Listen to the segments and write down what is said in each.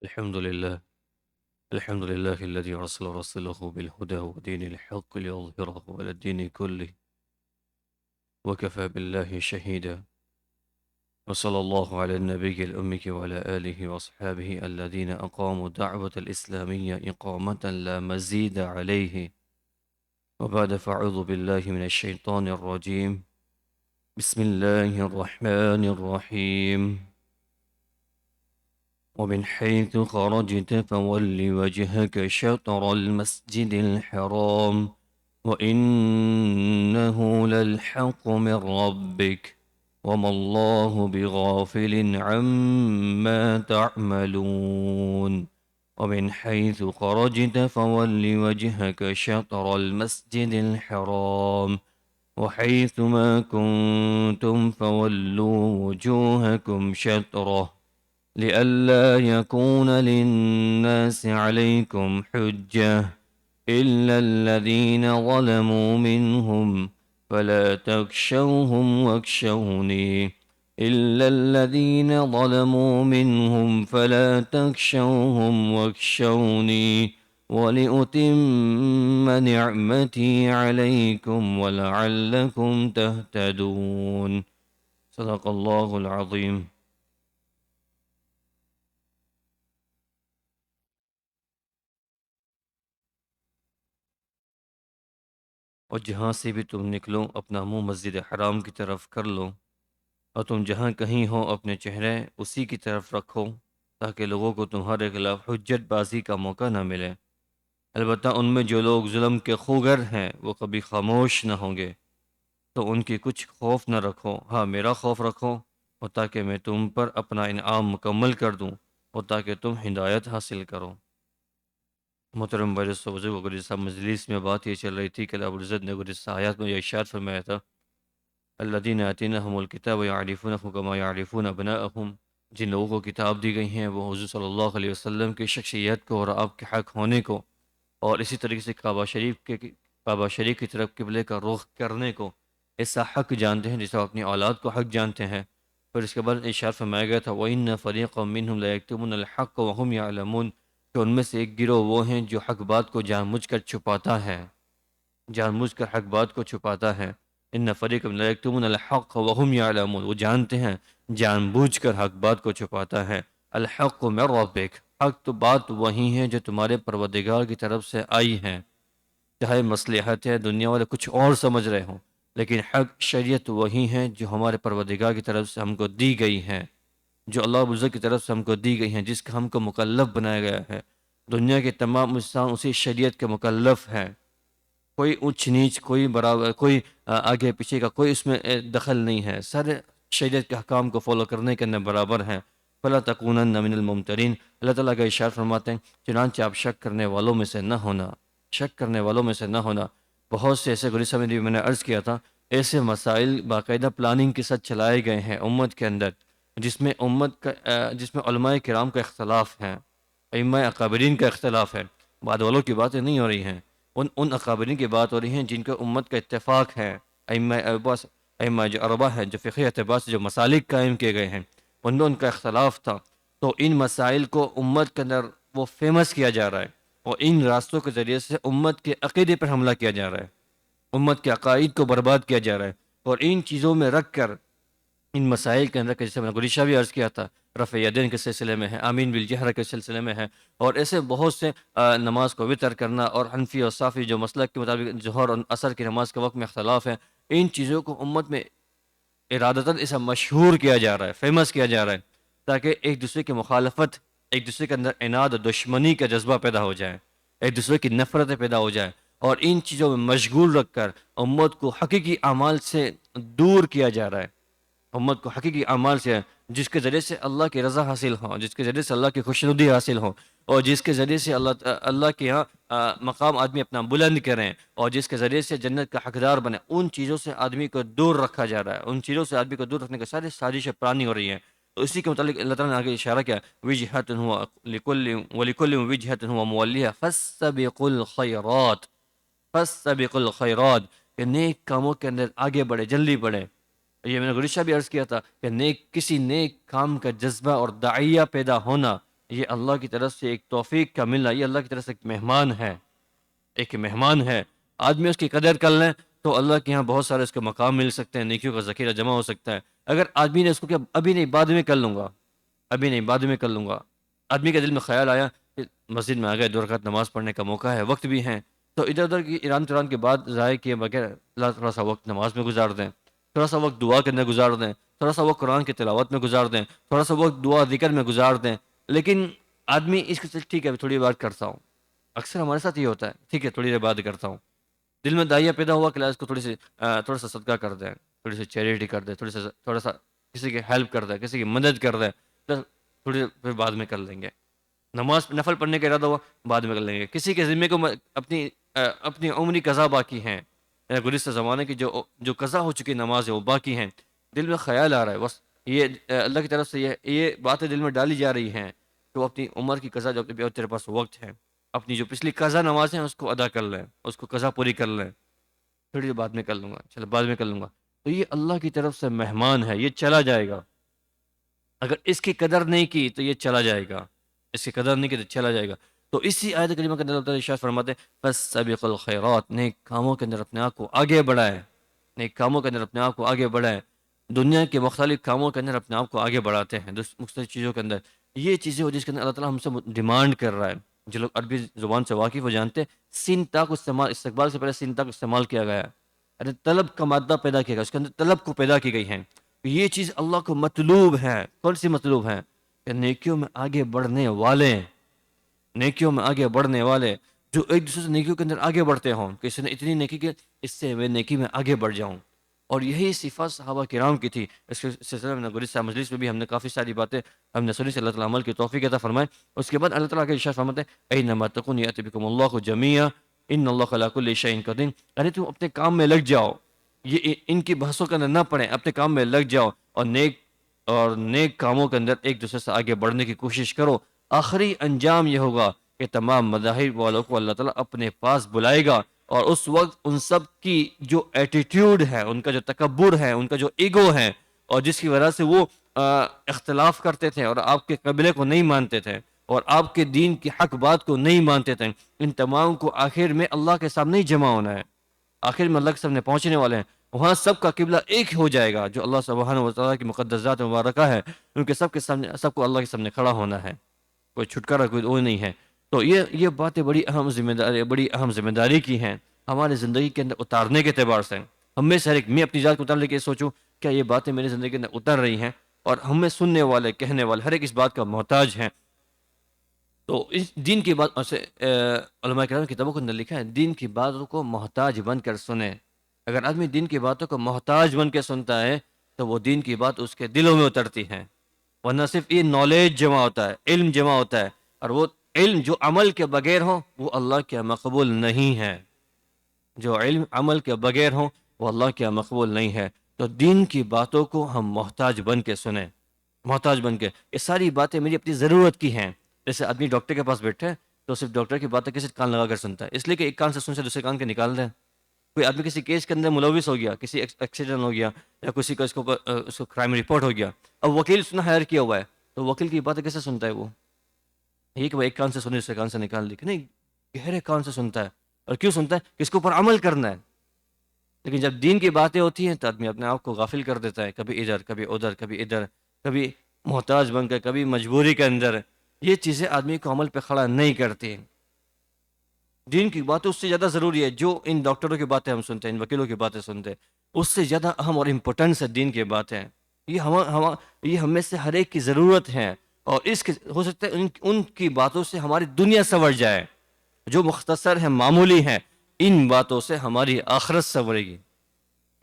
الحمد لله الحمد لله الذي أرسل رسوله بالهدى ودين الحق ليظهره على الدين كله وكفى بالله شهيدا. وصلى الله على النبي الأمي وعلى آله وأصحابه الذين أقاموا دعوة الإسلامية إقامة لا مزيد عليه. وبعد فأعوذ بالله من الشيطان الرجيم. بسم الله الرحمن الرحيم. ومن حيث خرجت فول وجهك شطر المسجد الحرام وإنه للحق من ربك وما الله بغافل عما تعملون. ومن حيث خرجت فول وجهك شطر المسجد الحرام وحيث ما كنتم فولوا وجوهكم شطره لئلا يكون للناس عليكم حجة إلا الذين ظلموا منهم فلا تخشوهم واخشوني إلا الذين ظلموا منهم فلا تخشوهم واخشوني ولأتم نعمتي عليكم ولعلكم تهتدون. صدق الله العظيم. اور جہاں سے بھی تم نکلو اپنا منہ مسجد حرام کی طرف کر لو، اور تم جہاں کہیں ہو اپنے چہرے اسی کی طرف رکھو تاکہ لوگوں کو تمہارے خلاف حجت بازی کا موقع نہ ملے۔ البتہ ان میں جو لوگ ظلم کے خوگر ہیں وہ کبھی خاموش نہ ہوں گے، تو ان کی کچھ خوف نہ رکھو، ہاں میرا خوف رکھو، اور تاکہ میں تم پر اپنا انعام مکمل کر دوں اور تاکہ تم ہدایت حاصل کرو۔ محترم بھائی و بزرگ، گزشتہ مجلس میں بات یہ چل رہی تھی کہ اللہ رب العزت نے گزشتہ آیات میں یہ ارشاد فرمایا تھا، الذین آتیناہم الکتاب یعرفونہ کما یعرفون ابناءہم، جن لوگوں کو کتاب دی گئی ہیں وہ حضور صلی اللہ علیہ وسلم کی شخصیت کو اور آپ کے حق ہونے کو، اور اسی طریقے سے کعبہ شریف کی طرف قبلے کا رخ کرنے کو ایسا حق جانتے ہیں جیسا اپنی اولاد کو حق جانتے ہیں۔ پھر اس کے بعد ارشاد فرمایا گیا تھا وَإِنَّ فَرِيقًا مِّنْهُمْ لَيَكْتُمُونَ الْحَقَّ وَهُمْ يَعْلَمُونَ، کہ ان میں سے ایک گروہ وہ ہیں جو حق بات کو جان بوجھ کر چھپاتا ہے، جان بوجھ کر حق بات کو چھپاتا ہے۔ ان فریقا لا یکتمون الحق وهم يعلمون، وہ جانتے ہیں جان بوجھ کر حق بات کو چھپاتا ہے۔ الحق من ربک، حق تو بات وہی ہے جو تمہارے پروردگار کی طرف سے آئی ہے، چاہے مصلحت ہے دنیا والے کچھ اور سمجھ رہے ہوں، لیکن حق شریعت وہی ہے جو ہمارے پروردگار کی طرف سے ہم کو دی گئی ہے، جو اللہ رب العزت کی طرف سے ہم کو دی گئی ہیں، جس کا ہم کو مکلف بنایا گیا ہے۔ دنیا کے تمام انسان اسی شریعت کے مکلف ہیں، کوئی اونچ نیچ، کوئی برابر، کوئی آگے پیچھے کا کوئی اس میں دخل نہیں ہے، سارے شریعت کے احکام کو فالو کرنے کے اندر برابر ہیں۔ فلا تکونن من الممترین، اللہ تعالیٰ کا ارشاد فرماتے ہیں چنانچہ آپ شک کرنے والوں میں سے نہ ہونا، شک کرنے والوں میں سے نہ ہونا۔ بہت سے ایسے گزشتہ میں بھی میں نے عرض کیا تھا، ایسے مسائل باقاعدہ پلاننگ کے ساتھ چلائے گئے ہیں امت کے اندر، جس میں علماء کرام کا اختلاف ہے، ائمہ اکابرین کا اختلاف ہے، بعد والوں کی باتیں نہیں ہو رہی ہیں، ان اکابرین کی بات ہو رہی ہیں جن کا امت کا اتفاق ہے۔ ائمہ جو اربع ہیں، جو فقہی اعتبار سے جو مسالک قائم کیے گئے ہیں، ان میں ان کا اختلاف تھا، تو ان مسائل کو امت کے اندر وہ فیمس کیا جا رہا ہے، اور ان راستوں کے ذریعے سے امت کے عقیدے پر حملہ کیا جا رہا ہے، امت کے عقائد کو برباد کیا جا رہا ہے، اور ان چیزوں میں رکھ کر ان مسائل کے اندر، جیسے میں نے گریشہ بھی عرض کیا تھا، رفع یدین کے سلسلے میں ہے، آمین بالجہر کے سلسلے میں ہے، اور ایسے بہت سے نماز کو وطر کرنا، اور حنفی اور صافی جو مسلک کے مطابق ظہر اور عصر کی نماز کے وقت میں اختلاف ہے، ان چیزوں کو امت میں ارادتاً اسے مشہور کیا جا رہا ہے، فیمس کیا جا رہا ہے، تاکہ ایک دوسرے کی مخالفت، ایک دوسرے کے اندر عناد اور دشمنی کا جذبہ پیدا ہو جائے، ایک دوسرے کی نفرتیں پیدا ہو جائیں، اور ان چیزوں میں مشغول رکھ کر امت کو حقیقی اعمال سے دور کیا جا رہا ہے، امت کو حقیقی اعمال سے، جس کے ذریعے سے اللہ کی رضا حاصل ہو، جس کے ذریعے سے اللہ کی خوشنودی حاصل ہو، اور جس کے ذریعے سے اللہ کے یہاں مقام آدمی اپنا بلند کریں، اور جس کے ذریعے سے جنت کا حقدار بنے، ان چیزوں سے آدمی کو دور رکھا جا رہا ہے، ان چیزوں سے آدمی کو دور رکھنے کی ساری سازشیں پرانی ہو رہی ہیں۔ تو اسی کے متعلق اللہ تعالیٰ نے آگے اشارہ کیا، وجہت ہوا لکل ولکل وجہت ہوا مولیہ فاستبقوا الخیرات، فاستبقوا الخیرات، کہ نیک کاموں کے اندر آگے بڑھے، جلدی بڑھے۔ یہ میں نے گریشہ بھی عرض کیا تھا کہ کسی نیک کام کا جذبہ اور داعیہ پیدا ہونا یہ اللہ کی طرف سے ایک توفیق کا ملنا، یہ اللہ کی طرف سے ایک مہمان ہے، ایک مہمان ہے۔ آدمی اس کی قدر کر لیں تو اللہ کے یہاں بہت سارے اس کے مقام مل سکتے ہیں، نیکیوں کا ذخیرہ جمع ہو سکتا ہے۔ اگر آدمی نے اس کو کیا ابھی نہیں بعد میں کر لوں گا، ابھی نہیں بعد میں کر لوں گا، آدمی کے دل میں خیال آیا کہ مسجد میں آ گئے، 2 رکعت نماز پڑھنے کا موقع ہے، وقت بھی ہے، تو ادھر ادھر کی ایران تران کے بعد ضائع کیے بغیر اللہ تھوڑا سا وقت نماز میں گزار دیں، تھوڑا سا وقت دعا کرنے گزار دیں، تھوڑا سا وقت قرآن کی تلاوت میں گزار دیں، تھوڑا سا وقت دعا ذکر میں گزار دیں۔ لیکن آدمی اس کے ٹھیک ہے ابھی تھوڑی بار کرتا ہوں، اکثر ہمارے ساتھ یہ ہوتا ہے، ٹھیک ہے تھوڑی دیر بعد کرتا ہوں، دل میں دائیا پیدا ہوا کہ اس کو تھوڑا سا صدقہ کر دیں، تھوڑی سی چیریٹی کر دیں، تھوڑا سا کسی کی ہیلپ کر دیں، کسی کی مدد کر دیں، پھر تھوڑی دیر پھر بعد میں کر لیں گے۔ نماز نفل پڑھنے کا ارادہ ہوا بعد میں کر لیں گے۔ کسی کے ذمے کو اپنی عمری قضا باقی ہیں، گزشتہ زمانے کی جو قضا ہو چکی نماز ہے وہ باقی ہیں، دل میں خیال آ رہا ہے، بس یہ اللہ کی طرف سے یہ باتیں دل میں ڈالی جا رہی ہیں کہ وہ اپنی عمر کی قضا جو تیرے پاس وقت ہے، اپنی جو پچھلی قضا نمازیں ہیں اس کو ادا کر لیں، اس کو قضا پوری کر لیں، تھوڑی دیر بعد میں کر لوں گا، چلو بعد میں کر لوں گا۔ تو یہ اللہ کی طرف سے مہمان ہے، یہ چلا جائے گا۔ اگر اس کی قدر نہیں کی تو یہ چلا جائے گا، اس کی قدر نہیں کی تو چلا جائے گا۔ تو اسی آیت کریمہ کے اندر اللہ تعالیٰ ارشاد فرماتے ہیں بس سابق الخیرات، نیک کاموں کے اندر اپنے آپ کو آگے بڑھائیں، نیک کاموں کے اندر اپنے آپ کو آگے بڑھائیں۔ دنیا کے مختلف کاموں کے اندر اپنے آپ کو آگے بڑھاتے ہیں، مختلف چیزوں کے اندر، یہ چیزیں ہو جس کے اندر اللہ تعالیٰ ہم سے ڈیمانڈ کر رہا ہے۔ جو لوگ عربی زبان سے واقف ہو جانتے ہیں، سین تا کو استقبال سے پہلے سین تا کو استعمال کیا گیا ہے، یعنی طلب کا مادہ پیدا کیا گیا، اس کے اندر طلب کو پیدا کی گئی ہے۔ یہ چیز اللہ کو مطلوب ہے۔ کون سی مطلوب ہے؟ کہ نیکیوں میں آگے بڑھنے والے، نیکیوں میں آگے بڑھنے والے جو ایک دوسرے سے نیکیوں کے اندر آگے بڑھتے ہوں کہ اس نے اتنی نیکی کی، اس سے میں نیکی میں آگے بڑھ جاؤں۔ اور یہی صفات صحابہ کرام کی تھی۔ اس کے سلسلے میں گزشتہ مجلس میں بھی ہم نے کافی ساری باتیں ہم نے سنی، سے اللہ تعالیٰ عمل کی توفیق عطا فرمائے۔ اس کے بعد اللہ تعالیٰ کے ارشاد فرماتے ہیں اینما تکونوا یأتی بکم اللہ جمیعا ان اللہ علی کل شیء قدیر، یعنی تم اپنے کام میں لگ جاؤ، یہ ان کی بحثوں کے اندر نہ پڑیں، اپنے کام میں لگ جاؤ اور نیک کاموں کے اندر ایک دوسرے سے آگے بڑھنے کی کوشش کرو۔ آخری انجام یہ ہوگا کہ تمام مذاہب والوں کو اللہ تعالیٰ اپنے پاس بلائے گا، اور اس وقت ان سب کی جو ایٹیٹیوڈ ہے، ان کا جو تکبر ہے، ان کا جو ایگو ہے، اور جس کی وجہ سے وہ اختلاف کرتے تھے اور آپ کے قبیلے کو نہیں مانتے تھے اور آپ کے دین کی حق بات کو نہیں مانتے تھے، ان تمام کو آخر میں اللہ کے سامنے ہی جمع ہونا ہے، آخر میں اللہ کے سامنے پہنچنے والے ہیں۔ وہاں سب کا قبلہ ایک ہو جائے گا، جو اللہ سبحانہ و تعالیٰ کی مقدس ذات مبارکہ ہے، ان کے سامنے سب کو اللہ کے سامنے کھڑا ہونا ہے، کوئی چھٹکارا کوئی وہ نہیں ہے۔ تو یہ باتیں بڑی اہم ذمہ داری کی ہیں ہمارے زندگی کے اندر اتارنے کے اعتبار سے۔ ہم میں سے ہر ایک، میں اپنی ذات کو اتار لے کے سوچوں کیا یہ باتیں میری زندگی کے اندر اتر رہی ہیں، اور ہم میں سننے والے کہنے والے ہر ایک اس بات کا محتاج ہیں۔ تو اس دین کی بات سے علماء کرام کی کتابوں کے اندر لکھا ہے دین کی باتوں کو محتاج بن کر سنیں۔ اگر آدمی دین کی باتوں کو محتاج بن کے سنتا ہے تو وہ دین کی بات اس کے دلوں میں اترتی ہے، ورنہ صرف یہ نالج جمع ہوتا ہے، علم جمع ہوتا ہے، اور وہ علم جو عمل کے بغیر ہو وہ اللہ کے مقبول نہیں ہے، جو علم عمل کے بغیر ہو وہ اللہ کے مقبول نہیں ہے۔ تو دین کی باتوں کو ہم محتاج بن کے سنیں، محتاج بن کے۔ یہ ساری باتیں میری اپنی ضرورت کی ہیں۔ جیسے آدمی ڈاکٹر کے پاس بیٹھے تو صرف ڈاکٹر کی باتیں کسی کان لگا کر سنتا ہے، اس لیے کہ ایک کان سے سن سے دوسرے کان کے نکال دیں۔ کوئی آدمی کسی کیس کے اندر ملوث ہو گیا، کسی ایکسیڈنٹ ہو گیا، یا کسی کا اس کو کرائم رپورٹ ہو گیا، اب وکیل اس نے ہائر کیا ہوا ہے، تو وکیل کی باتیں کیسے سنتا ہے وہ؟ یہ کہ وہ ایک کان سے سنے دوسرے کان سے نکال دی، کہ نہیں، گہرے کان سے سنتا ہے۔ اور کیوں سنتا ہے؟ کہ اس کے اوپر عمل کرنا ہے۔ لیکن جب دین کی باتیں ہوتی ہیں تو آدمی اپنے آپ کو غافل کر دیتا ہے، کبھی ادھر کبھی ادھر کبھی ادھر، کبھی محتاج بن کر کبھی مجبوری کے اندر۔ یہ چیزیں آدمی کو عمل پہ کھڑا نہیں کرتی۔ دین کی باتیں اس سے زیادہ ضروری ہے، جو ان ڈاکٹروں کی باتیں ہم سنتے ہیں، ان وکیلوں کی باتیں سنتے ہیں، اس سے زیادہ اہم اور امپورٹنس ہے دین کی باتیں۔ یہ ہم میں سے ہر ایک کی ضرورت ہے، اور اس کے ہو سکتا ہے ان کی باتوں سے ہماری دنیا سنور جائے، جو مختصر ہے، معمولی ہے، ان باتوں سے ہماری آخرت سنورے گی،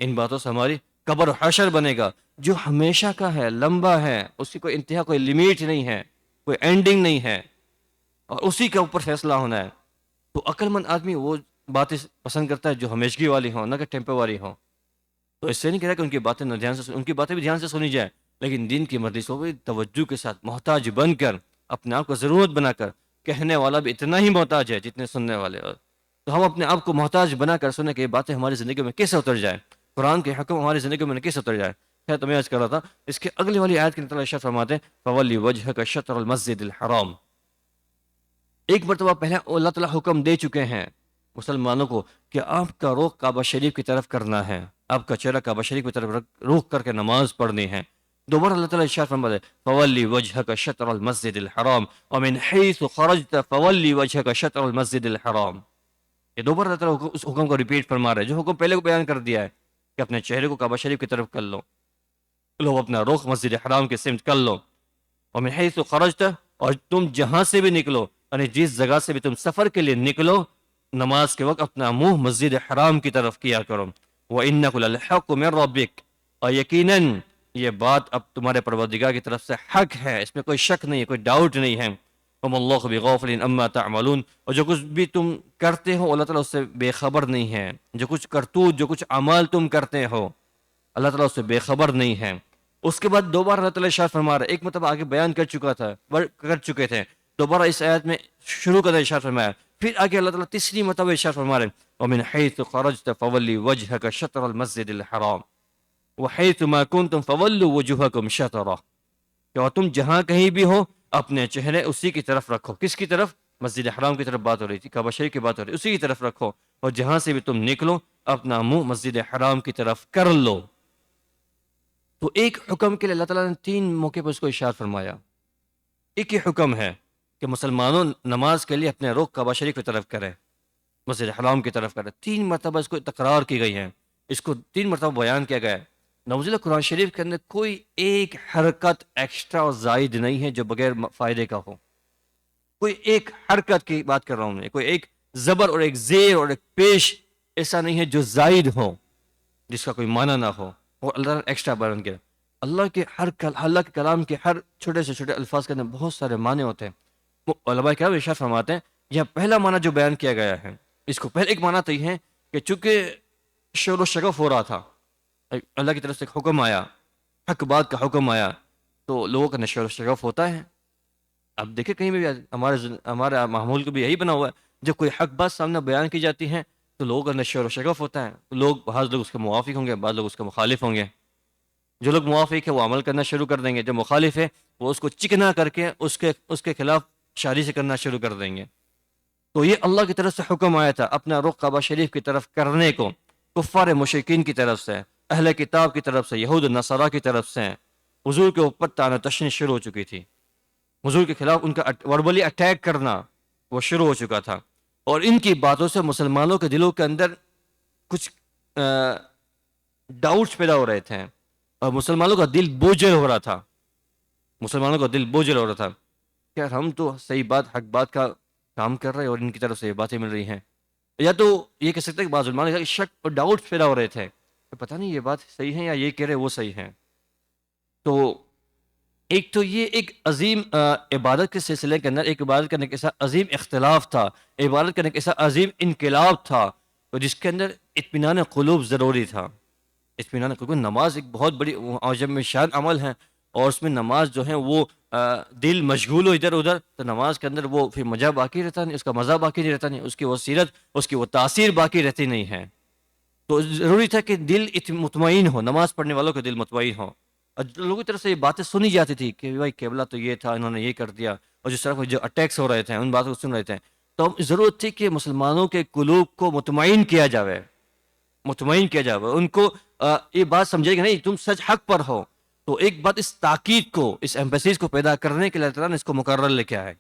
ان باتوں سے ہماری قبر و حشر بنے گا، جو ہمیشہ کا ہے، لمبا ہے، اس کی کوئی انتہا، کوئی لیمیٹ نہیں ہے، کوئی اینڈنگ نہیں ہے، اور اسی کے اوپر فیصلہ ہونا ہے۔ تو عقل مند آدمی وہ باتیں پسند کرتا ہے جو ہمیشگی والی ہوں، نہ کہ ٹیمپروری ہوں۔ تو اس سے نہیں کہہ رہا کہ ان کی باتیں نہ دھیان سے، ان کی باتیں بھی دھیان سے سنی جائے، لیکن دین کی مجلسوں کو بھی توجہ کے ساتھ محتاج بن کر، اپنے آپ کو ضرورت بنا کر، کہنے والا بھی اتنا ہی محتاج ہے جتنے سننے والے۔ اور تو ہم اپنے آپ کو محتاج بنا کر سنیں کہ یہ باتیں ہماری زندگی میں کیسے اتر جائیں، قرآن کے حکم ہماری زندگی میں کیسے اتر جائے۔ خیر تو میں عرض کر رہا تھا اس کے اگلی والی آیت کے اللہ ارشاد فرماتے ہیں فولی وجہ کا شطر المسجد الحرام. ایک مرتبہ پہلے اللہ تعالیٰ حکم دے چکے ہیں مسلمانوں کو کہ آپ کا رخ کعبہ شریف کی طرف کرنا ہے، آپ کا چہرہ کعبہ شریف کی طرف رخ کر کے نماز پڑھنی ہے. دوبارہ اللہ تعالیٰ ارشاد فرماتے ہیں فولی وجہ کا شطر المسجد الحرام ومن حیث خرجت فولی وجہ کا شطر المسجد الحرام. یہ دوبارہ اللہ تعالیٰ اس حکم کو ریپیٹ فرما رہے ہیں جو حکم پہلے کو بیان کر دیا ہے کہ اپنے چہرے کو کعبہ شریف کی طرف کر لو اپنا رخ مسجد حرام کے سمت کر لو. ومن حیث خرجت، اور تم جہاں سے بھی نکلو، یعنی جس جگہ سے بھی تم سفر کے لیے نکلو، نماز کے وقت اپنا منہ مسجد حرام کی طرف کیا کرو. وَإِنَّهُ لَلْحَقُّ مِنْ رَبِّكَ، اور یقیناً یہ بات اب تمہارے پروردگار کی طرف سے حق ہے، اس میں کوئی شک نہیں ہے، کوئی ڈاؤٹ نہیں ہے. وَمَا اللَّهُ بِغَافِلٍ عَمَّا تَعْمَلُونَ، اور جو کچھ بھی تم کرتے ہو اللہ تعالیٰ اس سے بے خبر نہیں ہے. جو کچھ کرتوت، جو کچھ اعمال تم کرتے ہو اللہ تعالیٰ اس سے بے خبر نہیں ہے. اس کے بعد دوبارہ اللہ تعالیٰ ارشاد فرما رہا ہے، ایک مطلب آگے بیان کر چکے تھے، دوبارہ اس آیت میں شروع کا ارشاد فرمایا، پھر آگے اللہ تعالیٰ تیسری مرتبہ ارشاد فرما رہے ہیں وَمِنْ حَيْثُ خَرَجْتَ فَوَلِّ وَجْهَكَ شَطْرَ الْمَسْجِدِ الْحَرَامِ وَحَيْثُ مَا كُنْتُمْ فَوَلُّوا وُجُوهَكُمْ شَطْرَهُ، کہ اور تم جہاں کہیں بھی ہو اپنے چہرے اسی کی طرف رکھو. کس کی طرف؟ مسجد حرام کی طرف بات ہو رہی تھی، کعبہ شریف کی بات ہو رہی ہے، اسی کی طرف رکھو، اور جہاں سے بھی تم نکلو اپنا منہ مسجد حرام کی طرف کر لو. تو ایک حکم کے لیے اللہ تعالیٰ نے 3 موقع پر اس کو ارشاد فرمایا. ایک ہی حکم ہے کہ مسلمانوں نماز کے لیے اپنے رخ کعبہ شریف کی طرف کریں، مسجد حرام کی طرف کریں. 3 مرتبہ اس کو تکرار کی گئی ہے، اس کو 3 مرتبہ بیان کیا گیا ہے. نعوذ باللہ قرآن شریف کے اندر کوئی ایک حرکت ایکسٹرا اور زائد نہیں ہے جو بغیر فائدے کا ہو. کوئی ایک حرکت کی بات کر رہا ہوں میں، کوئی ایک زبر اور ایک زیر اور ایک پیش ایسا نہیں ہے جو زائد ہو، جس کا کوئی معنی نہ ہو، اور اللہ نے ایکسٹرا بیان کیا. اللہ کے کلام کے ہر چھوٹے سے چھوٹے الفاظ کے اندر بہت سارے معنی ہوتے ہیں. علماء کرام ارشاد فرماتے ہیں یہ پہلا معنی جو بیان کیا گیا ہے، اس کو پہلے ایک معنی تو یہ ہے کہ چونکہ شور و شگف ہو رہا تھا، اللہ کی طرف سے ایک حکم آیا، حق بات کا حکم آیا، تو لوگوں کا شور و شگف ہوتا ہے. اب دیکھیں کہیں بھی ہمارا معمول کو بھی یہی بنا ہوا ہے، جب کوئی حق بات سامنے بیان کی جاتی ہے تو لوگوں کا شور و شگف ہوتا ہے. بعض لوگ اس کے موافق ہوں گے، بعض لوگ اس کے مخالف ہوں گے. جو لوگ موافق ہے وہ عمل کرنا شروع کر دیں گے، جو مخالف ہے وہ اس کو چکنا کر کے اس کے خلاف شاعری سے کرنا شروع کر دیں گے. تو یہ اللہ کی طرف سے حکم آیا تھا اپنا رخ کعبہ شریف کی طرف کرنے کو، کفار مشرکین کی طرف سے، اہل کتاب کی طرف سے، یہود و نصارہ کی طرف سے حضور کے اوپر طعنہ تشنی شروع ہو چکی تھی. حضور کے خلاف ان کا وربلی اٹیک کرنا وہ شروع ہو چکا تھا، اور ان کی باتوں سے مسلمانوں کے دلوں کے اندر کچھ ڈاؤٹس پیدا ہو رہے تھے، اور مسلمانوں کا دل بوجھل ہو رہا تھا. کہ ہم تو صحیح بات، حق بات کا کام کر رہے ہیں اور ان کی طرف سے یہ باتیں مل رہی ہیں. یا تو یہ کہہ سکتے ہیں کہ بعض علماء نے شک اور ڈاؤٹ پیدا ہو رہے تھے کہ پتہ نہیں یہ بات صحیح ہے یا یہ کہہ رہے وہ صحیح ہے. تو ایک تو یہ ایک عظیم عبادت کے سلسلے کے اندر ایک عبادت کرنے کا ایسا عظیم اختلاف تھا، عبادت کرنے کا ایسا عظیم انقلاب تھا جس کے اندر اطمینان قلوب ضروری تھا. اطمینان قلوب، نماز ایک بہت بڑی عجب میں شان عمل ہے، اور اس میں نماز جو ہے وہ دل مشغول ہو ادھر ادھر تو نماز کے اندر وہ پھر مزہ باقی رہتا نہیں، اس کا مزہ باقی نہیں رہتا نہیں، اس کی وہ سیرت، اس کی وہ تاثیر باقی رہتی نہیں ہے. تو ضروری تھا کہ دل مطمئن ہو، نماز پڑھنے والوں کا دل مطمئن ہو. اور لوگوں کی طرف سے یہ باتیں سنی جاتی تھی کہ بھائی قبلہ تو یہ تھا، انہوں نے یہ کر دیا، اور جس طرح جو اٹیکس ہو رہے تھے ان باتوں کو سن رہے تھے. تو ضرورت تھی کہ مسلمانوں کے قلوب کو مطمئن کیا جائے، ان کو یہ بات سمجھے کہ نہیں تم سچ حق پر ہو. تو ایک بات اس تاکید کو، اس ایمفیسس کو پیدا کرنے کے لیے اللہ تعالیٰ نے اس کو مقرر لے کے آئے.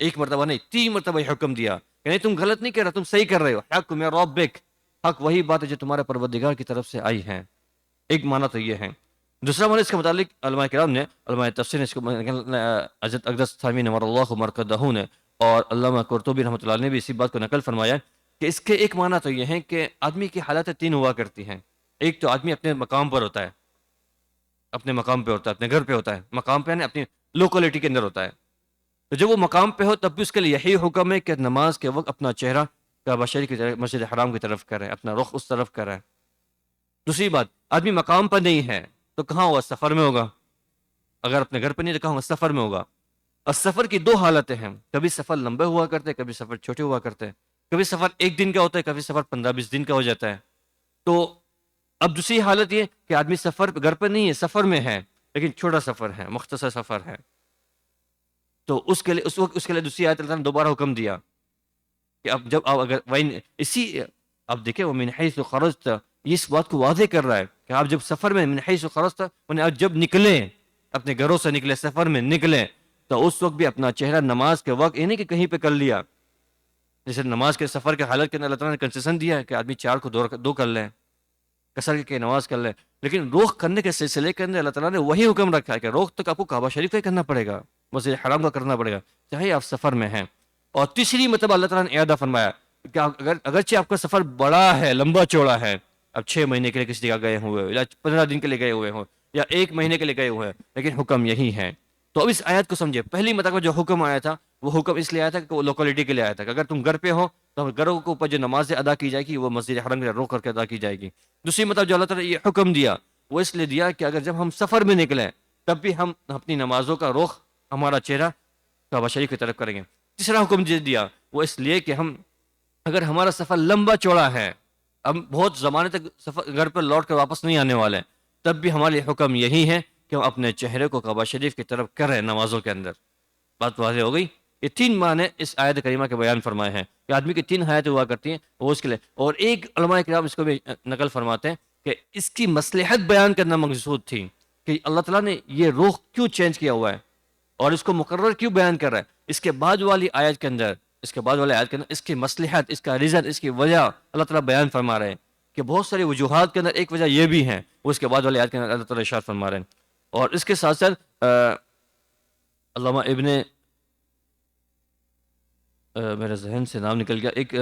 ایک مرتبہ نہیں 3 مرتبہ یہ حکم دیا کہ نہیں تم غلط نہیں کر رہے، تم صحیح کر رہے ہو. حق من ربک، حق وہی بات ہے جو تمہارے پروردگار کی طرف سے آئی ہے. ایک معنی تو یہ ہے. دوسرا معنی اس کے متعلق علماء کرام نے، علماء تفسیر نے اس کو حضرت اقدس ثانوی نور اللہ مرقدہ نے اور علامہ قرطبی رحمۃ اللہ نے بھی اسی بات کو نقل فرمایا کہ اس کے ایک معنی تو یہ ہے کہ آدمی کی حالتیں 3 ہوا کرتی ہیں. ایک تو آدمی اپنے مقام پر ہوتا ہے، اپنے مقام پہ ہوتا ہے، اپنے گھر پہ ہوتا ہے، مقام پہ یعنی اپنی لوکیلٹی کے اندر ہوتا ہے. تو جب وہ مقام پہ ہو تب بھی اس کے لیے یہی حکم ہے کہ نماز کے وقت اپنا چہرہ کعبہ شریف کی طرف، مسجد حرام کی طرف کریں، اپنا رخ اس طرف کریں. دوسری بات، آدمی مقام پر نہیں ہے تو کہاں ہوگا؟ سفر میں ہوگا. اگر اپنے گھر پہ نہیں تو کہاں ہوگا؟ سفر میں ہوگا. اور سفر کی 2 حالتیں ہیں، کبھی سفر لمبے ہوا کرتے، کبھی سفر چھوٹے ہوا کرتے، کبھی سفر 1 دن کا ہوتا ہے، کبھی سفر 15-20 دن کا ہو جاتا ہے. تو اب دوسری حالت یہ کہ آدمی سفر گھر پہ نہیں ہے، سفر میں ہے، لیکن چھوٹا سفر ہے، مختصر سفر ہے، تو اس کے لیے اس وقت اس کے لیے دوسری آیت اللہ تعالیٰ نے دوبارہ حکم دیا کہ اب جب آپ اگر اسی اب دیکھیں وہ من حیث خرجت، یہ اس بات کو واضح کر رہا ہے کہ آپ جب سفر میں من حیث خرجت آپ جب نکلیں، اپنے گھروں سے نکلے، سفر میں نکلیں، تو اس وقت بھی اپنا چہرہ نماز کے وقت یہ نہیں کہ کہیں پہ کر لیا، جیسے نماز کے سفر کے حالت کے اندر اللہ تعالیٰ نے کنسیشن دیا ہے کہ آدمی 4 کو دو کر لیں، کثر کے نماز کر لیں، لیکن روخ کرنے کے سلسلے کے اندر اللہ تعالیٰ نے وہی حکم رکھا ہے کہ روخ تک آپ کو کعبہ شریف کا ہی کرنا پڑے گا، مسجد حرام کا کرنا پڑے گا، چاہے آپ سفر میں ہیں۔ اور تیسری مرتبہ اللہ تعالیٰ نے اعادہ فرمایا کہ اگرچہ آپ کا سفر بڑا ہے، لمبا چوڑا ہے، اب 6 مہینے کے لیے کسی جگہ گئے ہوئے یا 15 دن کے لیے گئے ہوئے ہوں یا 1 مہینے کے لیے گئے ہوئے ہیں، لیکن حکم یہی ہے۔ تو اب اس آیت کو سمجھے، پہلی مرتبہ جو حکم آیا تھا وہ حکم اس لیے آیا تھا کہ وہ لوکیلٹی کے لیے آیا تھا کہ اگر تم گھر پہ ہو تو گھروں کے اوپر جو نمازیں ادا کی جائے گی وہ مسجد حرم کے روک کر کے ادا کی جائے گی۔ دوسری مرتبہ جو اللہ تعالیٰ نے یہ حکم دیا وہ اس لیے دیا کہ اگر جب ہم سفر میں نکلیں تب بھی ہم اپنی نمازوں کا رخ، ہمارا چہرہ کعبہ شریف کی طرف کریں گے۔ تیسرا حکم دیا وہ اس لیے کہ ہم اگر ہمارا سفر لمبا چوڑا ہے، ہم بہت زمانے تک سفر گھر پر لوٹ کر واپس نہیں آنے والے ہیں، تب بھی ہمارے حکم یہی ہے کہ ہم اپنے چہرے کو کعبہ شریف کی طرف کریں نمازوں کے اندر۔ بات واضح ہو گئی؟ یہ 3 معنی اس آیت کریمہ کے بیان فرمائے ہیں کہ آدمی کی 3 حیاتیں ہوا کرتی ہیں وہ اس کے لیے، اور ایک علماء کرام اس کو بھی نقل فرماتے ہیں کہ اس کی مصلحت بیان کرنا مقصود تھی کہ اللہ تعالیٰ نے یہ رخ کیوں چینج کیا ہوا ہے اور اس کو مقرر کیوں بیان کر رہا ہے۔ اس کے بعد والی آیت کے اندر اس کی مصلحت، اس کا ریزن، اس کی وجہ اللہ تعالیٰ بیان فرما رہے ہیں کہ بہت ساری وجوہات کے اندر ایک وجہ یہ بھی ہے، وہ اس کے بعد والی آیت کے اندر اللہ تعالیٰ ارشاد فرما رہے ہیں۔ اور اس کے ساتھ ساتھ علامہ ابن میرے ذہن سے نام نکل گیا، ایک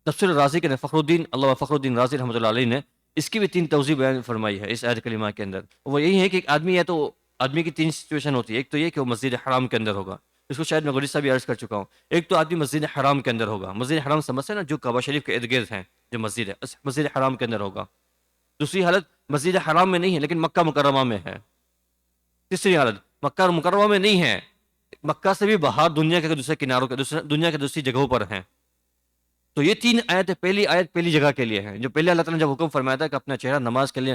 تفسیر رازی کے فخر الدین، علامہ فخر الدین رازی رحمۃ اللہ علیہ نے اس کی بھی 3 توضیح بیان فرمائی ہے اس آیت کریمہ کے اندر۔ وہ یہی ہے کہ ایک آدمی ہے تو آدمی کی 3 سچویشن ہوتی ہے، ایک تو یہ کہ وہ مسجد حرام کے اندر ہوگا، اس کو شاید میں غریب صاحب بھی عرض کر چکا ہوں۔ ایک تو آدمی مسجد حرام کے اندر ہوگا، مسجد حرام سمجھتے ہیں نا، جو کعبہ شریف کے ارد گرد ہیں جو مسجد ہے، مسجد حرام کے اندر ہوگا۔ دوسری حالت مسجد حرام میں نہیں ہے لیکن مکہ مکرمہ میں ہے۔ تیسری حالت مکہ مکرمہ میں نہیں ہے، مکہ سے بھی باہر دنیا کے دوسرے کناروں کے دنیا کے دوسری جگہوں پر ہیں۔ تو یہ 3 آیتیں، پہلی آیت پہلی جگہ کے لیے ہے، جو پہلے اللہ تعالیٰ نے جب حکم فرمایا تھا کہ اپنا چہرہ نماز کے لیے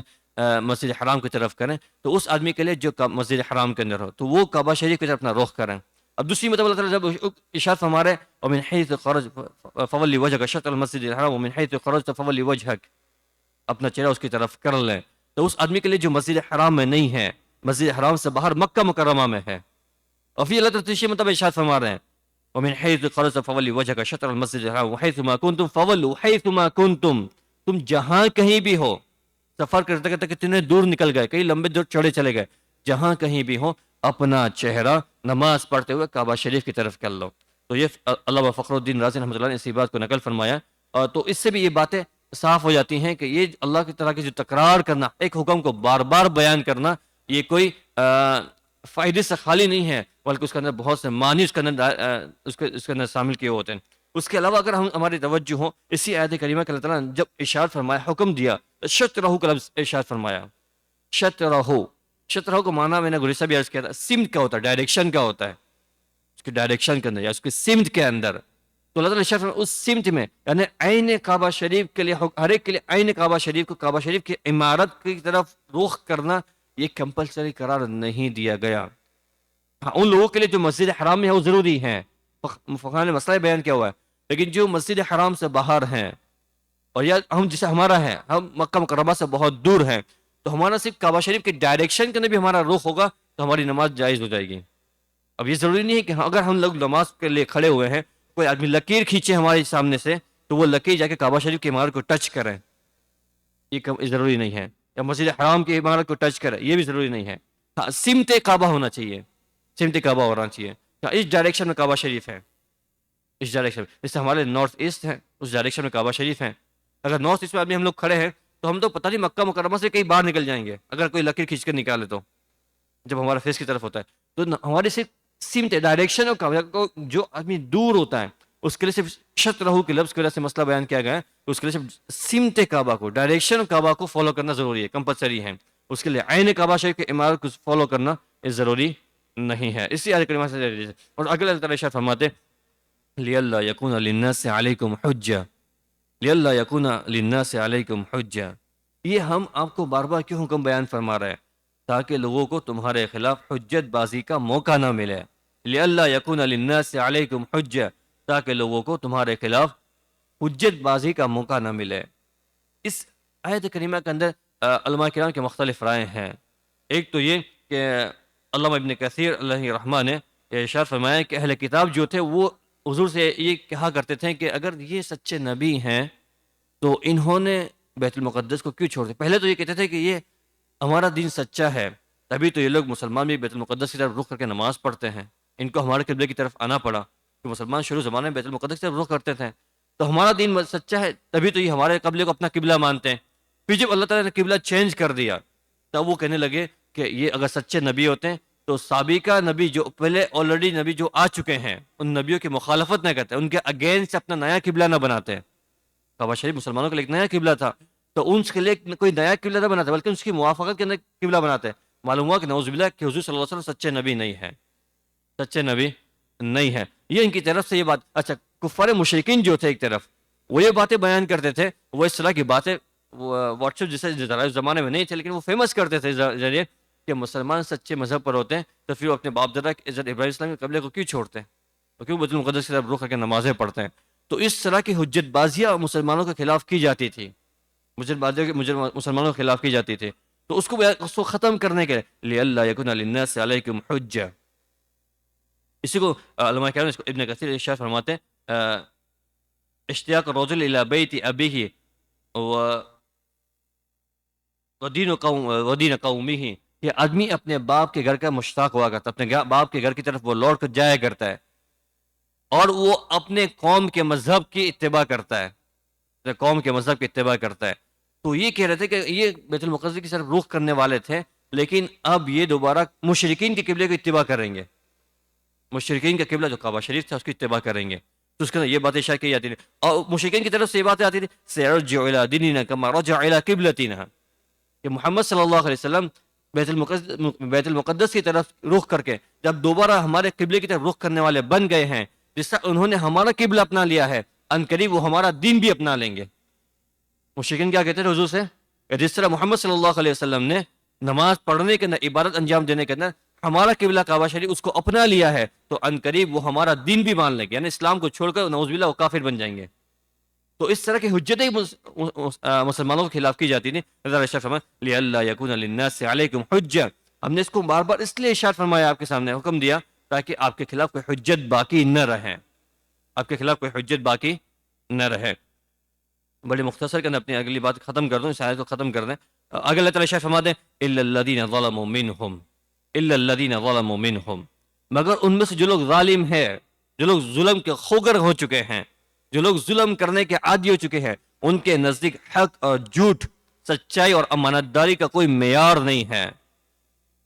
مسجد حرام کی طرف کریں، تو اس آدمی کے لیے جو مسجد حرام کے اندر ہو تو وہ کعبہ شریف کی طرف اپنا رخ کریں۔ اب دوسری مطلب اللہ تعالیٰ جب ارشاد فرما رہے ومن حیث خرج فولی وجهک شطر المسجد الحرام ومن حیث خرجت فولی وجهک، اپنا چہرہ اس کی طرف کر لیں، تو اس آدمی کے لیے جو مسجد حرام میں نہیں ہے، مسجد حرام سے باہر مکہ مکرمہ میں ہے۔ اور پھر اللہ تعالیٰ تیسری مطلب ارشاد فرما رہے ہیں ومن حیث خرجت فولی وجهک شطر المسجد الحرام وحیث ما کنتم فولوا حیث ما کنتم، تم جہاں کہیں بھی ہو، سفر کرتے کرتے کتنے دور نکل گئے، کئی لمبے دور چڑھے چلے گئے، جہاں کہیں بھی ہو اپنا چہرہ نماز پڑھتے ہوئے کعبہ شریف کی طرف کر لو۔ تو یہ علامہ فخر الدین رازی رحمۃ اللہ نے اسی بات کو نقل فرمایا، اور تو اس سے بھی یہ باتیں صاف ہو جاتی ہیں کہ یہ اللہ کی طرح کی جو تکرار کرنا، ایک حکم کو بار بار بیان کرنا، یہ کوئی فائدے سے خالی نہیں ہے، بلکہ اس کے اندر بہت سے معنی اس کے اندر شامل کیے ہوتے ہیں۔ اس کے علاوہ اگر ہم ہماری توجہ ہو اسی آیت کریمہ کے اللہ تعالیٰ نے جب ارشاد فرمایا، حکم دیا، شطرہ کا لفظ ارشاد فرمایا، شطرہ کو معنی میں نے گریسا بھی عرض کیا تھا، سمت کا ہوتا ہے، ڈائریکشن کا ہوتا ہے، اس کی ڈائریکشن کے اندر یا اس کی سمت کے اندر۔ تو اللہ تعالیٰ ارشاد فرمایا اس سمت میں، یعنی عین کعبہ شریف کے لیے، ہر ایک کے لیے عین کعبہ شریف کو، کعبہ شریف کی عمارت کی طرف رخ کرنا یہ کمپلسری قرار نہیں دیا گیا۔ ہاں، ان لوگوں کے لیے جو مسجد حرام میں ہے وہ ضروری ہیں، فقہاء نے مسئلہ بیان کیا ہوا ہے، لیکن جو مسجد حرام سے باہر ہیں، اور یا ہم جیسے ہمارا ہے، ہم مکہ مکرمہ سے بہت دور ہیں، تو ہمارا صرف کعبہ شریف کے ڈائریکشن کے اندر بھی ہمارا رخ ہوگا تو ہماری نماز جائز ہو جائے گی۔ اب یہ ضروری نہیں ہے کہ اگر ہم لوگ نماز کے لیے کھڑے ہوئے ہیں، کوئی آدمی لکیر کھینچے ہمارے سامنے سے تو وہ لکیر جا کے کعبہ شریف کی عمارت کو ٹچ کریں، یہ ضروری نہیں ہے، یا مسجد حرام کی عمارت کو ٹچ کرے، یہ بھی ضروری نہیں ہے۔ ہاں، سمت کعبہ ہونا چاہیے، سمت کعبہ ہونا چاہیے، اس ڈائریکشن میں کعبہ شریف ہے، اس ڈائریکشن میں، جیسے ہمارے نارتھ ایسٹ ہے اس ڈائریکشن میں کعبہ شریف ہے۔ اگر نارتھ ایسٹ میں آدمی ہم لوگ کھڑے ہیں تو ہم تو پتہ نہیں مکہ مکرمہ سے کہیں باہر نکل جائیں گے اگر کوئی لکیر کھینچ کر نکالے، تو جب ہمارا فیس کی طرف ہوتا ہے تو ہمارے صرف سمت ڈائریکشن اور کعبہ کو، جو آدمی دور ہوتا ہے اس کے لیے صرف شطرہ کے لفظ کی وجہ سے مسئلہ بیان کیا گیا ہے، اس کے لیے صرف سمت کعبہ کو، ڈائریکشن کعبہ کو فالو کرنا ضروری ہے، کمپلسری ہے، اس کے لیے عین کعبہ شریف کی عمارت کو فالو کرنا ضروری نہیں ہے۔ اسی آیت کریمہ سے اور اگلے اللہ تعالیٰ ارشاد فرماتے لِأَلَّا يَكُونَ لِلنَّاسِ عَلَيْكُمْ حُجَّةٌ، لِأَلَّا يَكُونَ لِلنَّاسِ عَلَيْكُمْ حُجَّةٌ، یہ ہم آپ کو بار بار کیوں حکم بیان فرما رہے ہیں؟ تاکہ لوگوں کو تمہارے خلاف حجت بازی کا موقع نہ ملے، لئلا یکون للناس علیکم حجہ، تاکہ لوگوں کو تمہارے خلاف حجت بازی کا موقع نہ ملے۔ اس آیت کریمہ کے اندر علماء کرام کے مختلف رائے ہیں۔ ایک تو یہ کہ علامہ ابن کثیر علیہ رحمہ نے ارشاد فرمایا کہ اہل کتاب جو تھے وہ حضور سے یہ کہا کرتے تھے کہ اگر یہ سچے نبی ہیں تو انہوں نے بیت المقدس کو کیوں چھوڑ دیا؟ پہلے تو یہ کہتے تھے کہ یہ ہمارا دین سچا ہے، تبھی تو یہ لوگ مسلمان بھی بیت المقدس کی طرف رخ کر کے نماز پڑھتے ہیں، ان کو ہمارے قبلے کی طرف آنا پڑا کہ مسلمان شروع زمانے میں بیت المقدس کی طرف رخ کرتے تھے، تو ہمارا دین سچا ہے تبھی تو یہ ہمارے قبلے کو اپنا قبلہ مانتے ہیں۔ پھر جب اللہ تعالیٰ نے قبلہ چینج کر دیا تب وہ کہنے لگے کہ یہ اگر سچے نبی ہوتے ہیں تو سابقہ نبی جو پہلے آلریڈی نبی جو آ چکے ہیں ان نبیوں کی مخالفت نہ کرتے، ان کے اگینسٹ اپنا نیا قبلہ نہ بناتے۔ کعبہ شریف مسلمانوں کے لیے ایک نیا قبلہ تھا، تو ان کے لیے کوئی نیا قبلہ نہ بناتے بلکہ اس کی موافقت کے اندر قبلہ بناتے۔ معلوم ہوا کہ نعوذ باللہ کہ حضور صلی اللہ علیہ وسلم سچے نبی نہیں ہے، سچے نبی نہیں ہے۔ یہ ان کی طرف سے یہ بات، اچھا کفار مشرکین جو تھے ایک طرف وہ یہ باتیں بیان کرتے تھے، وہ اس طرح کی باتیں واٹس ایپ جیسے زمانے میں نہیں تھے لیکن وہ فیمس کرتے تھے ذریعے کہ مسلمان سچے مذہب پر ہوتے ہیں تو پھر وہ اپنے باپ دادا عزت ابراہیم اسلام کے قبلے کو کیوں چھوڑتے ہیں، تو کیوں بیت المقدس کی طرف رخ کر کے نمازیں پڑھتے ہیں؟ تو اس طرح کی حجت بازیاں مسلمانوں کے خلاف کی جاتی تھی، مسلمانوں کے خلاف کی جاتی تھی، تو اس کو ختم کرنے کے لیے اللہ یکن للناس علیکم حجہ، اسی کو علماء کرام ابن کثیر ارشاد فرماتے ہیں اشتیاق الرجل الی بیت ابیہ ودین قومہ، یہ آدمی اپنے باپ کے گھر کا مشتاق ہوا کرتا، اپنے باپ کے گھر کی طرف وہ لوٹ کر جایا کرتا ہے اور وہ اپنے قوم کے مذہب کی اتباع کرتا ہے، قوم کے مذہب کی اتباع کرتا ہے۔ تو یہ کہہ رہے تھے کہ یہ بیت المقدس کی طرف رخ کرنے والے تھے لیکن اب یہ دوبارہ مشرکین کے قبلے کی اتباع کریں گے، مشرکین کا قبلہ جو کعبہ شریف تھا اس کی اتباع کریں گے، تو اس کے اندر یہ باتیں شائع کی جاتی تھی اور مشرکین کی طرف سے یہ باتیں آتی تھی سیرجع الی دیننا کما رجع الی قبلتنا، کہ محمد صلی اللہ علیہ وسلم بیت المقدس کی طرف رخ کر کے جب دوبارہ ہمارے قبلے کی طرف رخ کرنے والے بن گئے ہیں، جس طرح انہوں نے ہمارا قبلہ اپنا لیا ہے عنقریب وہ ہمارا دین بھی اپنا لیں گے۔ مشرکین کیا کہتے ہیں حضور سے کہ جس طرح محمد صلی اللہ علیہ وسلم نے نماز پڑھنے کے اندر عبادت انجام دینے کے اندر ہمارا قبلہ کعبہ شریف اس کو اپنا لیا ہے تو عنقریب وہ ہمارا دین بھی مان لیں گے، یعنی اسلام کو چھوڑ کر نعوذ باللہ وہ کافر بن جائیں گے۔ تو اس طرح کی حجتیں مسلمانوں کے خلاف کی جاتی تھیں۔ ارشاد فرمایا لئلا یکون للناس علیکم حجہ، ہم نے اس کو بار بار اس لیے ارشاد فرمایا، آپ کے سامنے حکم دیا تاکہ آپ کے خلاف کوئی حجت باقی نہ رہے، آپ کے خلاف کوئی حجت باقی نہ رہے۔ بڑی مختصر کے اندر اپنی اگلی بات ختم کر دوں، اس آیت کو ختم کر دیں۔ اگر اللہ تعالیٰ ارشاد فرماتے ہیں الا الذین ظلموا منہم، الا الذین ظلموا منہم، مگر ان میں سے جو لوگ ظالم ہیں، جو لوگ ظلم کے خوگر ہو چکے ہیں، جو لوگ ظلم کرنے کے عادی ہو چکے ہیں، ان کے نزدیک حق اور جھوٹ، سچائی اور امانت داری کا کوئی معیار نہیں ہے،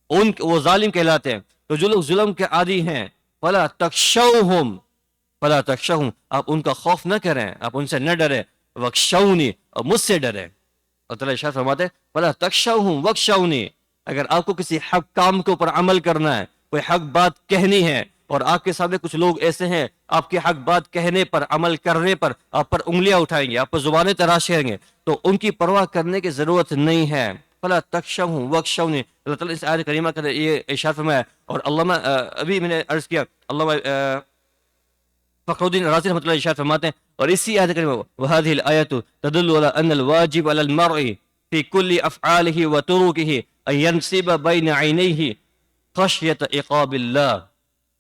وہ ظالم کہلاتے ہیں۔ تو جو لوگ ظلم کے عادی ہیں فلا تخشوہم، فلا تخشوہم، آپ ان کا خوف نہ کریں، آپ ان سے نہ ڈریں، وخشونی، اور مجھ سے ڈریں۔ اللہ تعالیٰ ارشاد فرماتے ہیں فلا تخشوہم وخشونی، اگر آپ کو کسی حق کام کے اوپر عمل کرنا ہے، کوئی حق بات کہنی ہے اور آپ کے سامنے کچھ لوگ ایسے ہیں آپ کی حق بات کہنے پر عمل کرنے پر آپ پر انگلیاں اٹھائیں گے، آپ پر زبانیں تراشیں گے، تو ان کی پرواہ کرنے کی ضرورت نہیں ہے۔ فلا تخشوہم وخشونی، اللہ تعالیٰ اس آیت کریمہ کا یہ ارشاد فرمایا۔ اور علامہ ابھی میں نے عرض کیا علامہ فخر الدین رازی رحمۃ اللہ ارشاد فرماتے ہیں اور اسی آیت کریمہ وهذه الآیۃ تدل على ان الواجب على المرء في كل افعاله وتركه ان ينصب بين عينيه خشیت عقاب اللہ،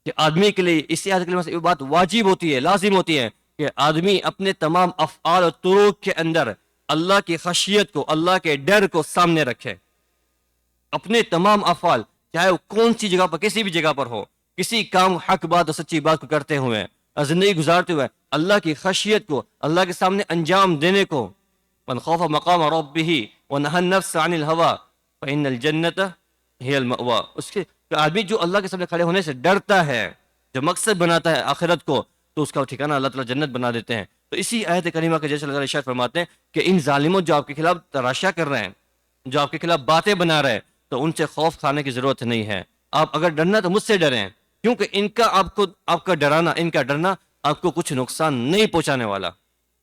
کہ آدمی کے لیے اسی آیت کریمہ سے یہ بات واجب ہوتی ہے، لازم ہوتی ہے کہ آدمی اپنے تمام افعال اور طرق کے اندر اللہ کی خشیت کو، اللہ کے ڈر کو سامنے رکھے۔ اپنے تمام افعال چاہے وہ کون سی جگہ پر، کسی بھی جگہ پر ہو، کسی کام حق بات اور سچی بات کو کرتے ہوئے، زندگی گزارتے ہوئے اللہ کی خشیت کو اللہ کے سامنے انجام دینے کو۔ من خوف مقام ربہ ونہى النفس عن الہوى فإن الجنۃ ہی المأوى، اس کے آدمی جو اللہ کے سامنے کھڑے ہونے سے ڈرتا ہے، جو مقصد بناتا ہے آخرت کو، تو اس کا ٹھکانہ اللہ تعالیٰ جنت بنا دیتے ہیں۔ تو اسی آیت کریمہ کے جیسے اللہ تعالیٰ ارشاد فرماتے ہیں کہ ان ظالموں جو آپ کے خلاف تراشا کر رہے ہیں، جو آپ کے خلاف باتیں بنا رہے ہیں، تو ان سے خوف کھانے کی ضرورت نہیں ہے۔ آپ اگر ڈرنا تو مجھ سے ڈریں، کیونکہ ان کا آپ کا ڈرانا، ان کا ڈرنا آپ کو کچھ نقصان نہیں پہنچانے والا۔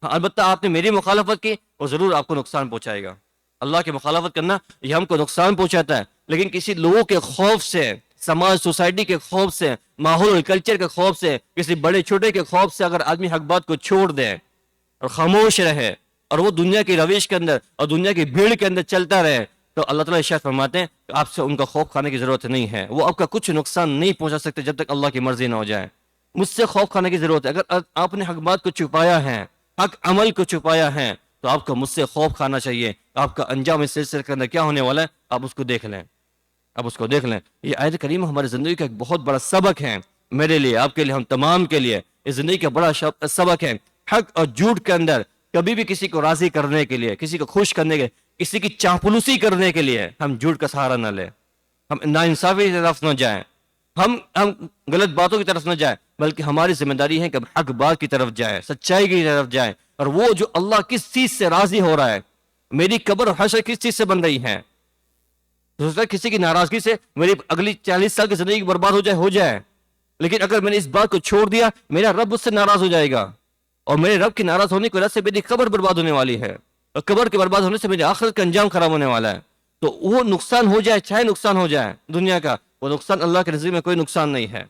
البتہ آپ نے میری مخالفت کی وہ ضرور آپ کو نقصان پہنچائے گا۔ اللہ کی مخالفت کرنا یہ ہم کو نقصان پہنچاتا ہے، لیکن کسی لوگوں کے خوف سے، سماج سوسائٹی کے خوف سے، ماحول کلچر کے خوف سے، کسی بڑے چھوٹے کے خوف سے اگر آدمی حق بات کو چھوڑ دے اور خاموش رہے اور وہ دنیا کی روش کے اندر اور دنیا کی بھیڑ کے اندر چلتا رہے، تو اللہ تعالیٰ ارشاد فرماتے ہیں کہ آپ سے ان کا خوف کھانے کی ضرورت نہیں ہے، وہ آپ کا کچھ نقصان نہیں پہنچا سکتے جب تک اللہ کی مرضی نہ ہو جائے۔ مجھ سے خوف کھانے کی ضرورت ہے، اگر آپ نے حق بات کو چھپایا ہے، حق عمل کو چھپایا ہے، تو آپ کو مجھ سے خوف کھانا چاہیے۔ آپ کا انجام اس سلسلے کے اندر کیا ہونے والا ہے آپ اس کو دیکھ لیں، آپ اس کو دیکھ لیں۔ یہ آیت کریم ہماری زندگی کا ایک بہت بڑا سبق ہے، میرے لیے، آپ کے لیے، ہم تمام کے لیے اس زندگی کا بڑا سبق ہے۔ حق اور جھوٹ کے اندر کبھی بھی کسی کو راضی کرنے کے لیے، کسی کو خوش کرنے کے لیے، کسی کی چاپلوسی کرنے کے لیے ہم جھوٹ کا سہارا نہ لیں، ہم ناانصافی کی طرف نہ جائیں، ہم غلط باتوں کی طرف نہ جائیں، بلکہ ہماری ذمہ داری ہے کہ ہم حق بات کی طرف جائیں، سچائی کی طرف جائیں۔ اور وہ جو اللہ کس چیز سے راضی ہو رہا ہے، میری قبر اور حشر کس چیز سے بن رہی ہے، کسی کی ناراضگی سے میری اگلی 40 سال کی زندگی برباد ہو جائے، لیکن اگر میں نے اس بات کو چھوڑ دیا، میرا رب اس سے ناراض ہو جائے گا، اور میرے رب کی ناراض ہونے کی وجہ سے میری قبر برباد ہونے والی ہے، اور قبر کے برباد ہونے سے میری آخرت کا انجام خراب ہونے والا ہے۔ تو وہ نقصان ہو جائے، چاہے نقصان ہو جائے دنیا کا، وہ نقصان اللہ کے نزدیک میں کوئی نقصان نہیں ہے۔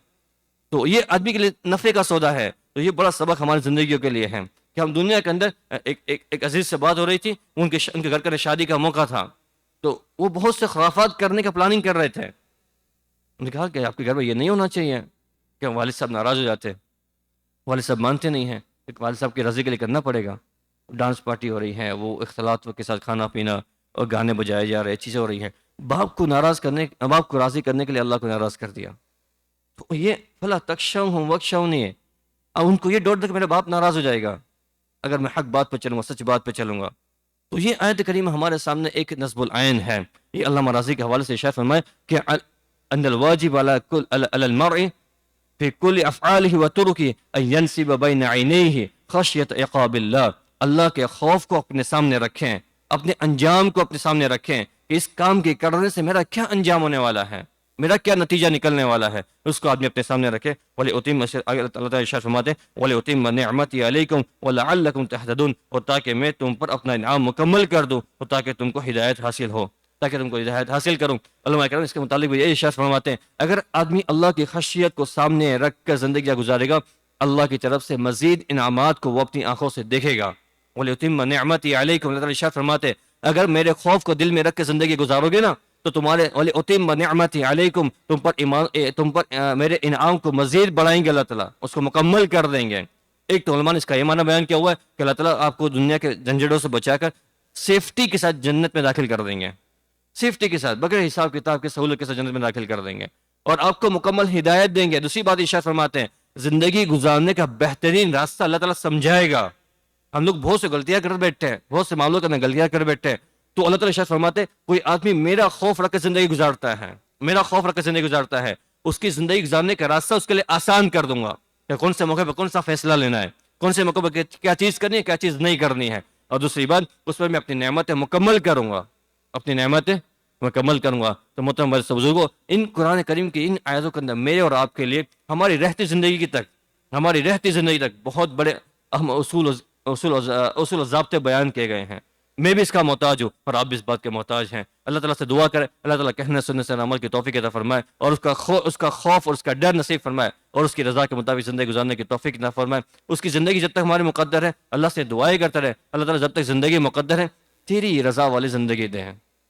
تو یہ آدمی کے لیے نفع کا سودا ہے۔ تو یہ بڑا سبق ہماری زندگیوں کے لیے ہے کہ ہم دنیا کے اندر ایک عزیز سے بات ہو رہی تھی، ان کے گھر کا شادی کا موقع تھا، تو وہ بہت سے خرافات کرنے کا پلاننگ کر رہے تھے۔ انہوں نے کہا کہ آپ کے گھر میں یہ نہیں ہونا چاہیے، کہ والد صاحب ناراض ہو جاتے، والد صاحب مانتے نہیں ہیں، ایک والد صاحب کی رضی کے لیے کرنا پڑے گا۔ ڈانس پارٹی ہو رہی ہے، وہ اختلاط کے ساتھ کھانا پینا اور گانے بجائے جا رہے، چیزیں ہو رہی ہیں، باپ کو ناراض کرنے، باپ کو راضی کرنے کے لیے اللہ کو ناراض کر دیا۔ تو یہ فلا تخشوہم واخشونی ہے، اب ان کو یہ ڈر تھا کہ میرا باپ ناراض ہو جائے گا اگر میں حق بات پہ چلوں گا، سچ بات پہ چلوں گا۔ تو یہ آیت کریمہ ہمارے سامنے ایک نصب العین ہے۔ یہ علامہ راضی کے حوالے سے ارشاد فرمائے کہ ان الواجب علی المرء فی کل افعالہ و ترکہ ان ینصب بین عینیہ خشیۃ عقاب اللہ، اللہ کے خوف کو اپنے سامنے رکھیں، اپنے انجام کو اپنے سامنے رکھیں کہ اس کام کے کرنے سے میرا کیا انجام ہونے والا ہے، میرا کیا نتیجہ نکلنے والا ہے، اس کو آدمی اپنے سامنے رکھے۔ اللہ تعالیٰ ارشاد فرماتے ہیں وَلِأُتِمَّ نِعْمَتِي عَلَيْكُمْ وَلَعَلَّكُمْ تَهْتَدُونَ، اور تاکہ میں تم پر اپنا انعام مکمل کر دوں، اور تاکہ تم کو ہدایت حاصل ہو، تاکہ تم کو ہدایت حاصل کروں۔ علماء کرام اس کے متعلق بھی یہ ارشاد فرماتے ہیں اگر آدمی اللہ کی خشیت کو سامنے رکھ کر زندگی گزارے گا، اللہ کی طرف سے مزید انعامات کو وہ اپنی آنکھوں سے دیکھے گا۔ وَلِأُتِمَّ نِعْمَتِي عَلَيْكُمْ، اللہ تعالیٰ ارشاد فرماتے ہیں اگر میرے خوف کو دل میں رکھ کے زندگی گزارو گے نا، تو تمہارے وَلِأُتِمَّ نِعْمَتِي عَلَيْكُمْ، تم پر میرے انعام کو مزید بڑھائیں گے، اللہ تعالیٰ اس کو مکمل کر دیں گے۔ ایک تو علماء نے اس کا یہ معنی بیان کیا ہوا ہے کہ اللہ تعالیٰ آپ کو دنیا کے جھنجھٹوں سے بچا کر سیفٹی کے ساتھ جنت میں داخل کر دیں گے، سیفٹی کے ساتھ، بغیر حساب کتاب کے، سہولت کے ساتھ جنت میں داخل کر دیں گے، اور آپ کو مکمل ہدایت دیں گے۔ دوسری بات ارشاد فرماتے ہیں زندگی گزارنے کا بہترین راستہ اللہ تعالیٰ سمجھائے گا۔ ہم لوگ بہت سے غلطیاں کر بیٹھے ہیں، بہت سے معاملوں کے اندر غلطیاں کر بیٹھے ہیں، تو اللہ تعالیٰ ارشاد فرماتے ہیں کوئی آدمی میرا خوف رکھ کے زندگی گزارتا ہے، میرا خوف رکھ کے زندگی گزارتا ہے، اس کی زندگی گزارنے کا راستہ اس کے لیے آسان کر دوں گا کہ کون سے موقع پہ کون سا فیصلہ لینا ہے، کون سے موقع پہ کیا چیز کرنی ہے، کیا چیز نہیں کرنی ہے۔ اور دوسری بات اس پر میں اپنی نعمتیں مکمل کروں گا، اپنی نعمتیں مکمل کروں گا۔ تو محترم بزرگوں، ان قرآن کریم کی ان آیاتوں کے اندر میرے اور آپ کے لیے ہماری رہتی زندگی تک بہت بڑے اہم اصول و ضابطے بیان کیے گئے ہیں۔ میں بھی اس کا محتاج ہوں اور آپ بھی اس بات کے محتاج ہیں۔ اللہ تعالیٰ سے دعا کریں اللہ تعالیٰ کہنے سننے سے عمل کی توفیق عطا فرمائے، اور اس کا خوف اور اس کا ڈر نصیب فرمائے، اور اس کی رضا کے مطابق زندگی گزارنے کی توفیق عطا فرمائے۔ اس کی زندگی جب تک ہمارے مقدر ہے اللہ سے دعائیں کرتے رہے اللہ تعالیٰ جب تک زندگی مقدر ہے تیری رضا والی زندگی دے،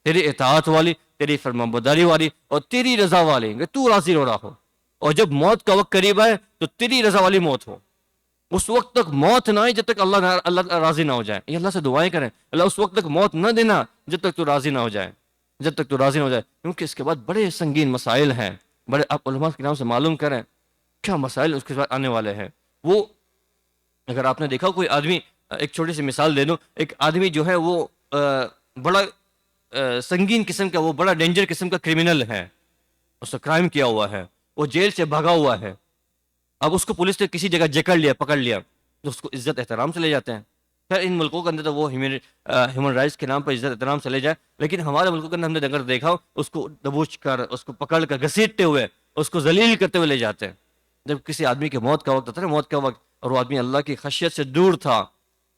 تیری اطاعت والی، تیری فرمانبرداری والی، اور تیری رضا والی کہ تو راضی ہو رہا ہو، اور جب موت کا وقت قریب آئے تو تیری رضا والی موت ہو۔ اس وقت تک موت نہ آئے جب تک اللہ راضی نہ ہو جائے۔ یہ اللہ سے دعائیں کریں اللہ اس وقت تک موت نہ دینا جب تک تو راضی نہ ہو جائے، کیونکہ اس کے بعد بڑے سنگین مسائل ہیں، بڑے آپ علماء کے نام سے معلوم کریں کیا مسائل اس کے بعد آنے والے ہیں۔ وہ اگر آپ نے دیکھا کوئی آدمی، ایک چھوٹی سی مثال دے دوں، ایک آدمی جو ہے وہ بڑا سنگین قسم کا، وہ بڑا ڈینجر قسم کا کرمنل ہے، اس نے کرائم کیا ہوا ہے، وہ جیل سے بھاگا ہوا ہے، اب اس کو پولیس نے کسی جگہ پکڑ لیا تو اس کو عزت احترام سے لے جاتے ہیں۔ خیر ان ملکوں کے اندر تو وہ ہیومن رائٹس کے نام پر عزت احترام سے لے جائے، لیکن ہمارے ملکوں کے اندر ہم نے اگر دیکھا ہو اس کو دبوچ کر، اس کو پکڑ کر گھسیٹتے ہوئے، اس کو ذلیل کرتے ہوئے لے جاتے ہیں۔ جب کسی آدمی کی موت کا وقت ہوتا ہے، موت کا وقت، اور وہ آدمی اللہ کی خشیت سے دور تھا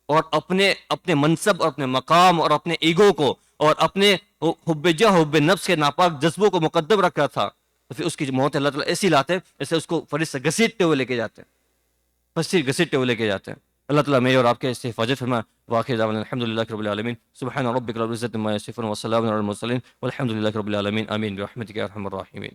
اور اپنے منصب اور اپنے مقام اور اپنے ایگو کو اور اپنے حب جاہ حب نفس کے ناپاک جذبوں کو مقدم رکھا تھا، تو پھر اس کی موت اللہ تعالیٰ ایسی لاتے ہیں جیسے اس کو فرشتے گھسیٹتے ہوئے لے کے جاتے ہیں، پھنسی گھسیٹتے ہوئے لے کے جاتے ہیں۔ اللہ تعالیٰ میرے اور آپ کے اس سے حفاظت فرمائے۔ واخر دعوانا الحمد للہ رب العالمین، سبحان ربک رب العزۃ عما یصفون وسلام علی المرسلین والحمد للہ رب العالمین، آمین برحمتک یا ارحم الراحمین۔